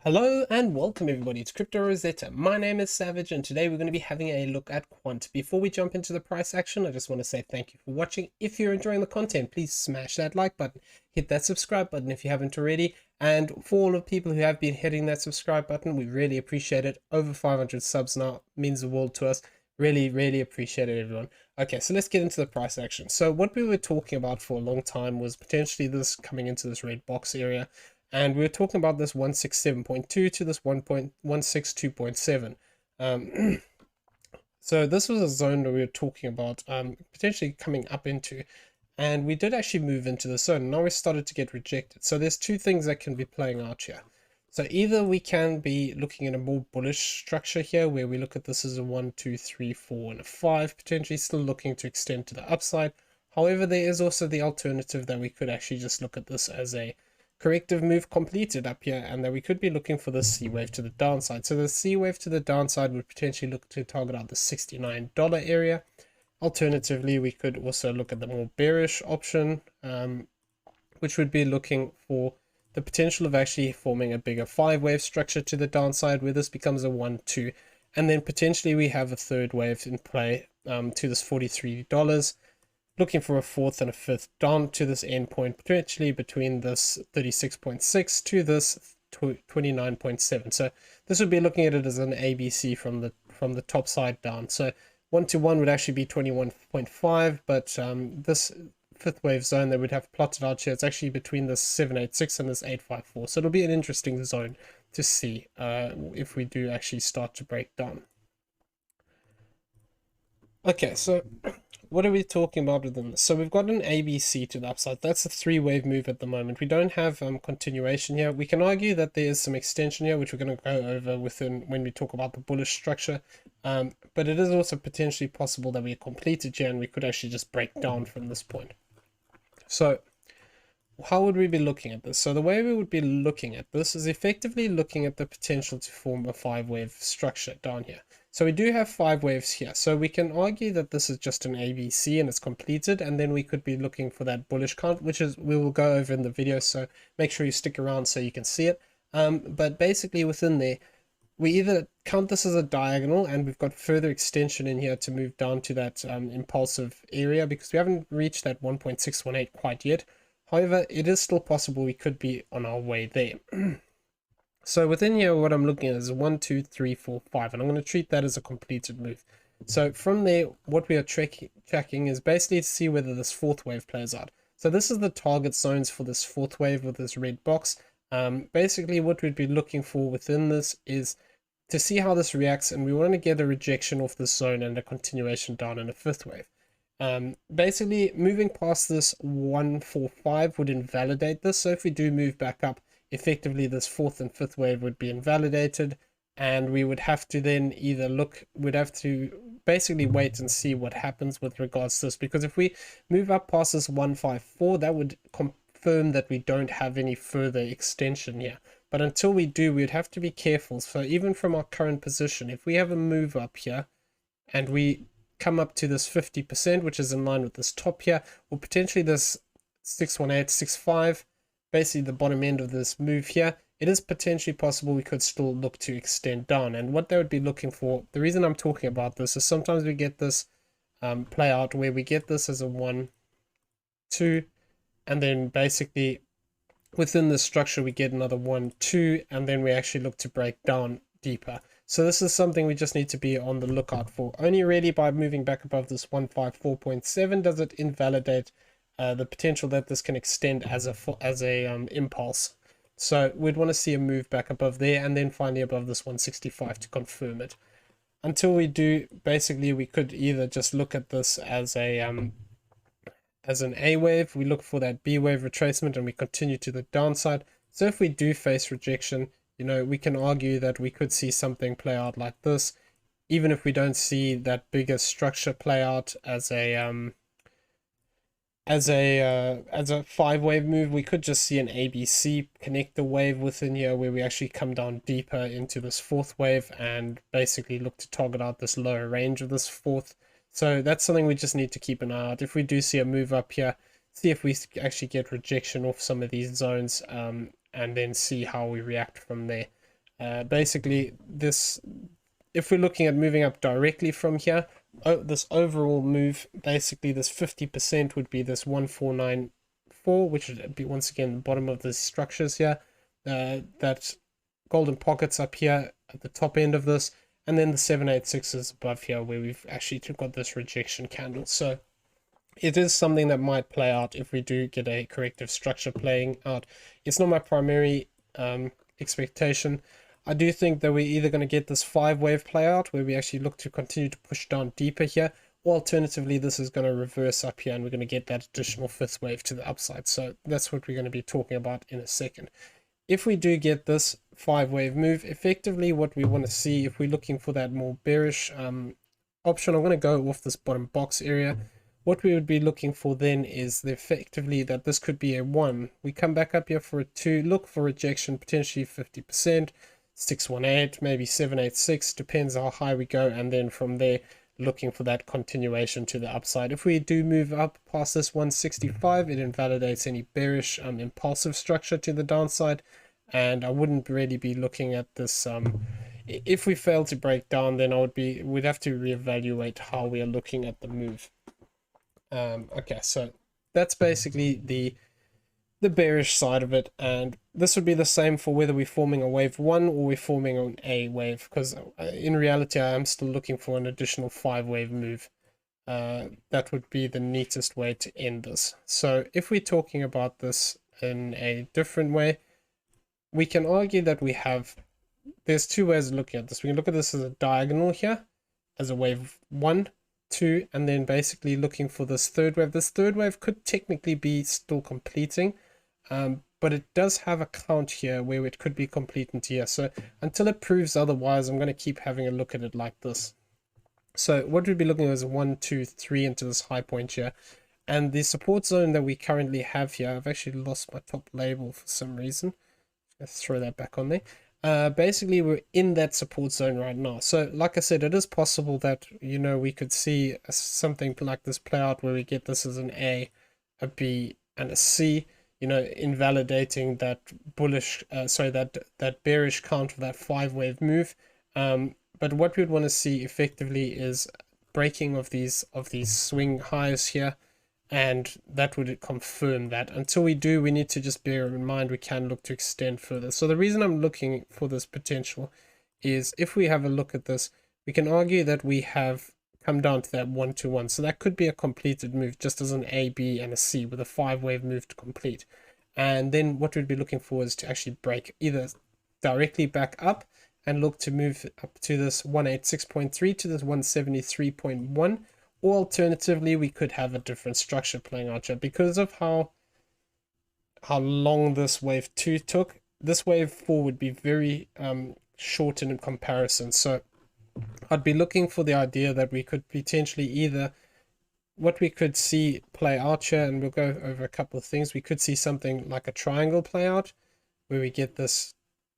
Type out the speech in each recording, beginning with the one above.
Hello and welcome everybody to Crypto Rosetta. My name is Savage and today we're going to be having a look at Quant. Before we jump into the price action, I just want to say thank you for watching. If you're enjoying the content, please smash that like button, hit that subscribe button if you haven't already. And for all of the people who have been hitting that subscribe button, we really appreciate it. Over 500 subs now means the world to us. Really appreciate it, everyone. Okay, so let's get into the price action. So what we were talking about for a long time was potentially this coming into this red box area. And we were talking about this 167.2 to this 1.162.7. So this was a zone that we were talking about potentially coming up into. And we did actually move into the zone. Now we started to get rejected. So there's two things that can be playing out here. So either we can be looking at a more bullish structure here, where we look at this as a 1, 2, 3, 4, and a 5, potentially still looking to extend to the upside. However, there is also the alternative that we could actually just look at this as a corrective move completed up here, and that we could be looking for the C wave to the downside. So the C wave to the downside would potentially look to target out the $69 area. Alternatively, we could also look at the more bearish option, which would be looking for the potential of actually forming a bigger 5-wave structure to the downside, where this becomes a 1, 2, and then potentially we have a third wave in play to this $43, looking for a fourth and a fifth down to this endpoint, potentially between this 36.6 to this 29.7. So this would be looking at it as an ABC from the top side down. So 1 to 1 would actually be 21.5, but this fifth wave zone that we'd have plotted out here, it's actually between this 786 and this 854. So it'll be an interesting zone to see if we do actually start to break down. Okay, so what are we talking about within this? So we've got an ABC to the upside. That's a 3-wave move at the moment. We don't have continuation here. We can argue that there is some extension here, which we're going to go over within when we talk about the bullish structure. But it is also potentially possible that we completed here and we could actually just break down from this point. So how would we be looking at this? So the way we would be looking at this is effectively looking at the potential to form a 5-wave structure down here. So we do have 5 waves here. So we can argue that this is just an ABC and it's completed, and then we could be looking for that bullish count, which is we will go over in the video. So make sure you stick around so you can see it. But basically within there, we either count this as a diagonal and we've got further extension in here to move down to that impulsive area, because we haven't reached that 1.618 quite yet. However, it is still possible we could be on our way there. So within here, what I'm looking at is 1, 2, 3, 4, 5, and I'm going to treat that as a completed move. So from there, what we are tracking is basically to see whether this fourth wave plays out. So this is the target zones for this fourth wave with this red box. Basically, what we'd be looking for within this is to see how this reacts, and we want to get a rejection off this zone and a continuation down in a fifth wave. Basically, moving past this 145 would invalidate this. So if we do move back up, effectively this fourth and fifth wave would be invalidated, and we would have to then either we'd have to basically wait and see what happens with regards to this, because if we move up past this 154, that would confirm that we don't have any further extension here. But until we do, we'd have to be careful. So even from our current position, if we have a move up here and we come up to this 50%, which is in line with this top here, or potentially this 618, 65, basically the bottom end of this move here, it is potentially possible we could still look to extend down. And what they would be looking for, the reason I'm talking about this is sometimes we get this play out where we get this as a 1, 2, and then basically within the structure we get another 1, 2, and then we actually look to break down deeper. So this is something we just need to be on the lookout for. Only really by moving back above this 154.7 does it invalidate the potential that this can extend as a impulse. So we'd want to see a move back above there, and then finally above this 165 to confirm it. Until we do, basically we could either just look at this as an A wave, we look for that B wave retracement, and we continue to the downside. So if we do face rejection, you know, we can argue that we could see something play out like this, even if we don't see that bigger structure play out as a 5-wave move. We could just see an ABC connector wave within here where we actually come down deeper into this fourth wave and basically look to target out this lower range of this fourth. So that's something we just need to keep an eye out. If we do see a move up here, see if we actually get rejection off some of these zones, and then see how we react from there. Basically, this, if we're looking at moving up directly from here, this overall move, basically this 50% would be this 1494, which would be once again the bottom of the structures here. That golden pockets up here at the top end of this, and then the 786 is above here where we've actually got this rejection candle. So it is something that might play out if we do get a corrective structure playing out. It's not my primary expectation. I do think that we're either going to get this 5-wave play out where we actually look to continue to push down deeper here, or alternatively this is going to reverse up here and we're going to get that additional 5th wave to the upside. So that's what we're going to be talking about in a second. If we do get this 5-wave move, effectively what we want to see, if we're looking for that more bearish option, I'm going to go off this bottom box area. What we would be looking for then is effectively that this could be a 1. We come back up here for a 2, look for rejection, potentially 50%, 618, maybe 786, depends how high we go, and then from there looking for that continuation to the upside. If we do move up past this 165, it invalidates any bearish impulsive structure to the downside, and I wouldn't really be looking at this. If we fail to break down, then we'd have to reevaluate how we are looking at the move. Okay, so that's basically the bearish side of it, and this would be the same for whether we're forming a wave 1 or we're forming an A wave, because in reality I am still looking for an additional 5-wave move. That would be the neatest way to end this. So if we're talking about this in a different way, we can argue that there's 2 ways of looking at this. We can look at this as a diagonal here, as a wave 1, 2, and then basically looking for this 3rd wave. This 3rd wave could technically be still completing, but it does have a count here where it could be completing here. So until it proves otherwise, I'm going to keep having a look at it like this. So what we'd be looking at is 1, 2, 3 into this high point here. And the support zone that we currently have here, I've actually lost my top label for some reason. Let's throw that back on there. Basically, we're in that support zone right now. So like I said, it is possible that, we could see something like this play out where we get this as an A, a B, and a C. Invalidating that bullish, that bearish count of that 5-wave move. But what we'd want to see effectively is breaking of these swing highs here, and that would confirm that. Until we do, we need to just bear in mind we can look to extend further. So the reason I'm looking for this potential is if we have a look at this, we can argue that we have come down to that 1-1. So that could be a completed move, just as an A, B, and a C with a 5-wave move to complete. And then what we'd be looking for is to actually break either directly back up and look to move up to this 186.3 to this 173.1, or alternatively we could have a different structure playing out here because of how long this wave 2 took. This wave 4 would be very short in comparison. So I'd be looking for the idea that we could potentially either, what we could see play out here, and we'll go over a couple of things. We could see something like a triangle play out where we get this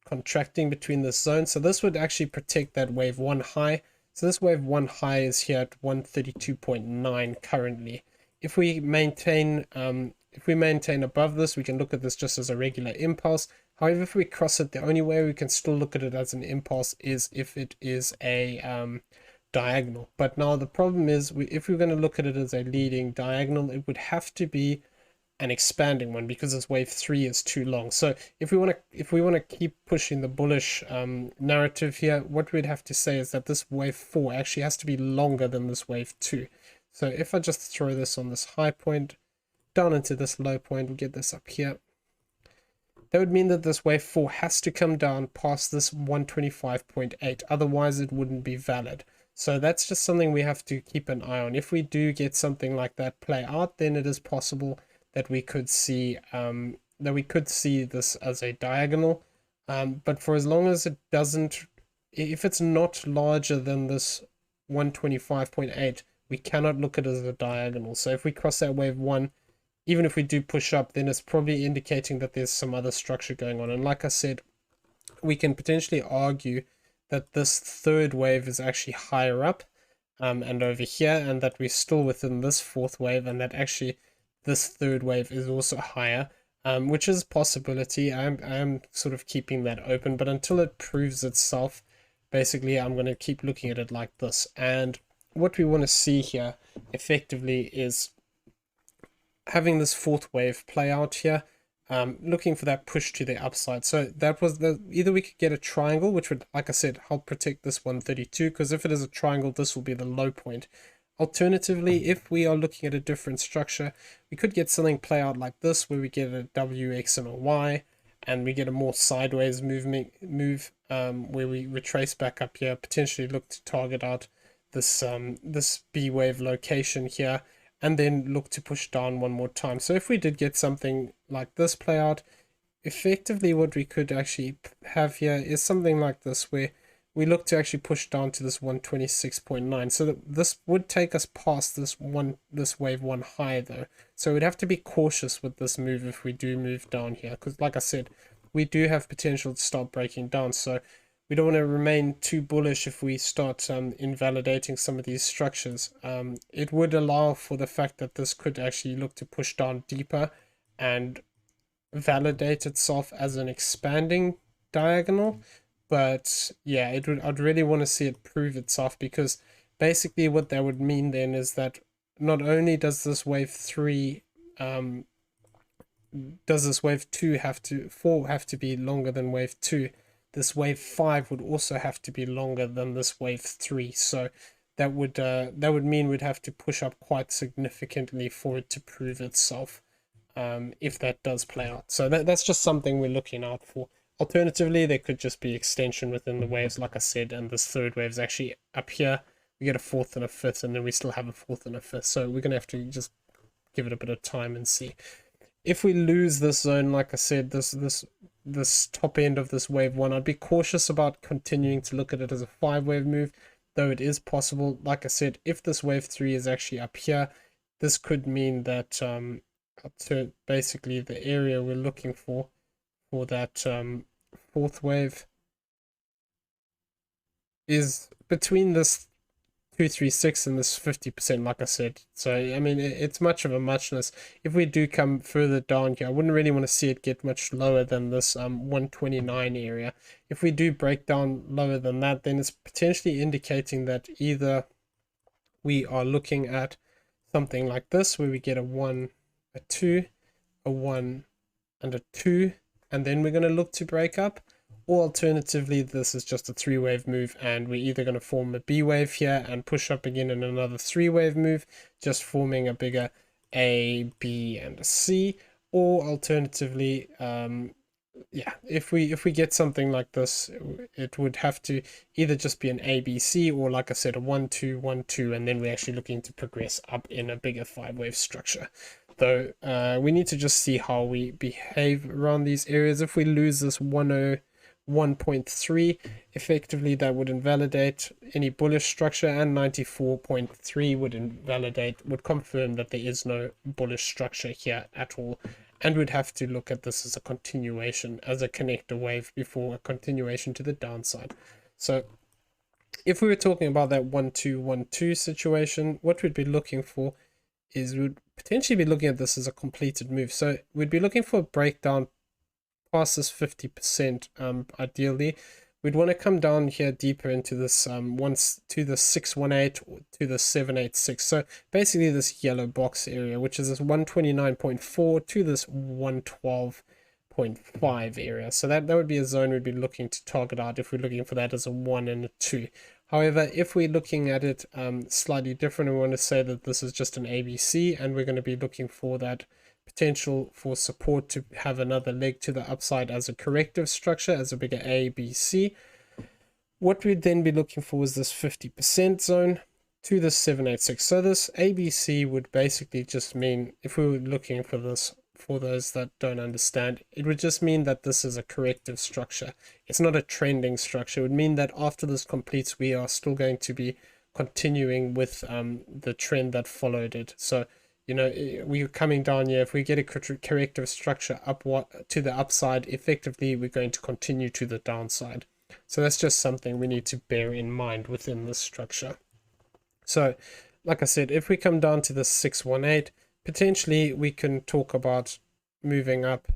contracting between this zone. So this would actually protect that wave 1 high. So this wave 1 high is here at 132.9 currently. If we maintain above this, we can look at this just as a regular impulse. However, if we cross it, the only way we can still look at it as an impulse is if it is a diagonal. But now the problem is, if we're going to look at it as a leading diagonal, it would have to be an expanding one because this wave 3 is too long. So if we want to keep pushing the bullish narrative here, what we'd have to say is that this wave 4 actually has to be longer than this wave 2. So if I just throw this on this high point down into this low point, we get this up here. That would mean that this wave 4 has to come down past this 125.8, otherwise it wouldn't be valid. So that's just something we have to keep an eye on. If we do get something like that play out, then it is possible that we could see this as a diagonal. But for as long as it doesn't, if it's not larger than this 125.8, we cannot look at it as a diagonal. So if we cross that wave 1, even if we do push up, then it's probably indicating that there's some other structure going on. And like I said, we can potentially argue that this 3rd wave is actually higher up and over here, and that we're still within this 4th wave, and that actually this 3rd wave is also higher. which is a possibility. I am sort of keeping that open, but until it proves itself, basically I'm going to keep looking at it like this. And what we want to see here effectively is having this fourth wave play out here, looking for that push to the upside. So that was either we could get a triangle, which would, like I said, help protect this 132, because if it is a triangle, this will be the low point. Alternatively, if we are looking at a different structure, we could get something play out like this, where we get a W, X, and a Y, and we get a more sideways move, where we retrace back up here, potentially look to target out this this B wave location here, and then look to push down one more time. So if we did get something like this play out, effectively what we could actually have here is something like this, where we look to actually push down to this 126.9. So that this would take us past this wave one high though. So we'd have to be cautious with this move if we do move down here, because like I said, we do have potential to start breaking down. So we don't want to remain too bullish if we start invalidating some of these structures. It would allow for the fact that this could actually look to push down deeper and validate itself as an expanding diagonal. But yeah, I'd really want to see it prove itself, because basically what that would mean then is that not only does this wave 3 does this wave 4 have to be longer than wave 2, this wave 5 would also have to be longer than this wave 3. So that would mean we'd have to push up quite significantly for it to prove itself, if that does play out. So that's just something we're looking out for. Alternatively, there could just be extension within the waves, like I said, and this third wave is actually up here. We get a fourth and a fifth, and then we still have a fourth and a fifth. So we're going to have to just give it a bit of time and see. If we lose this zone, like I said, this top end of this wave 1, I'd be cautious about continuing to look at it as a 5-wave move, though it is possible. Like I said, if this wave 3 is actually up here, this could mean that basically the area we're looking for that fourth wave is between this 236 and this 50%, like I said. So I mean, it's much of a muchness. If we do come further down here, I wouldn't really want to see it get much lower than this 129 area. If we do break down lower than that, then it's potentially indicating that either we are looking at something like this, where we get a 1, a 2, a 1, and a 2, and then we're going to look to break up. Or alternatively, this is just a 3-wave move, and we're either going to form a B wave here and push up again in another 3-wave move, just forming a bigger A, B, and a C. Or alternatively, yeah, if we get something like this, it would have to either just be an ABC, or like I said, a 1 2 1 2, and then we're actually looking to progress up in a bigger 5-wave structure. Though we need to just see how we behave around these areas. If we lose this 101.3, effectively that would invalidate any bullish structure, and 94.3 would confirm that there is no bullish structure here at all, and we'd have to look at this as a continuation, as a connector wave before a continuation to the downside. So if we were talking about that 1-2-1-2 situation, what we'd be looking for is we'd potentially be looking at this as a completed move. So we'd be looking for a breakdown past this 50%. Ideally, we'd want to come down here deeper into this once to the 618 or to the 786. So basically this yellow box area, which is this 129.4 to this 112.5 area. So that would be a zone we'd be looking to target out if we're looking for that as a 1 and a 2. However, if we're looking at it slightly different, we want to say that this is just an ABC, and we're going to be looking for that potential for support to have another leg to the upside as a corrective structure, as a bigger A, B, C. What we'd then be looking for is this 50% zone to the 786. So this ABC would basically just mean, if we were looking for this, for those that don't understand, it would just mean that this is a corrective structure. It's not a trending structure. It would mean that after this completes, we are still going to be continuing with the trend that followed it. So, you know, we're coming down here. If we get a corrective structure upward to the upside, effectively we're going to continue to the downside. So that's just something we need to bear in mind within this structure. So like I said, if we come down to the 618, potentially we can talk about moving up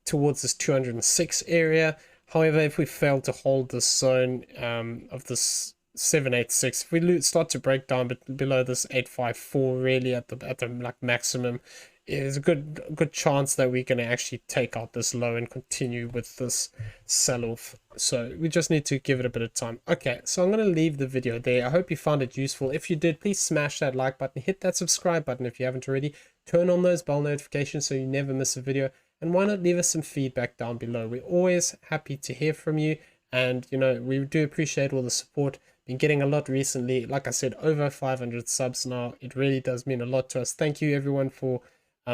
towards this 206 area. However, if we fail to hold this zone of this 786, if we start to break down below this 854, really at the like maximum, is a good chance that we're going to actually take out this low and continue with this sell-off. So we just need to give it a bit of time. Okay, so I'm going to leave the video there. I hope you found it useful. If you did, please smash that like button, hit that subscribe button if you haven't already, turn on those bell notifications so you never miss a video, and why not leave us some feedback down below. We're always happy to hear from you, and you know, we do appreciate all the support. Been getting a lot recently, like I said, over 500 subs now. It really does mean a lot to us. Thank you everyone for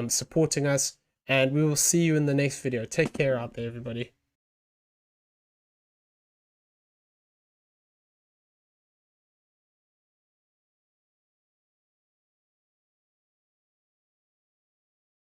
supporting us, and we will see you in the next video. Take care out there, everybody.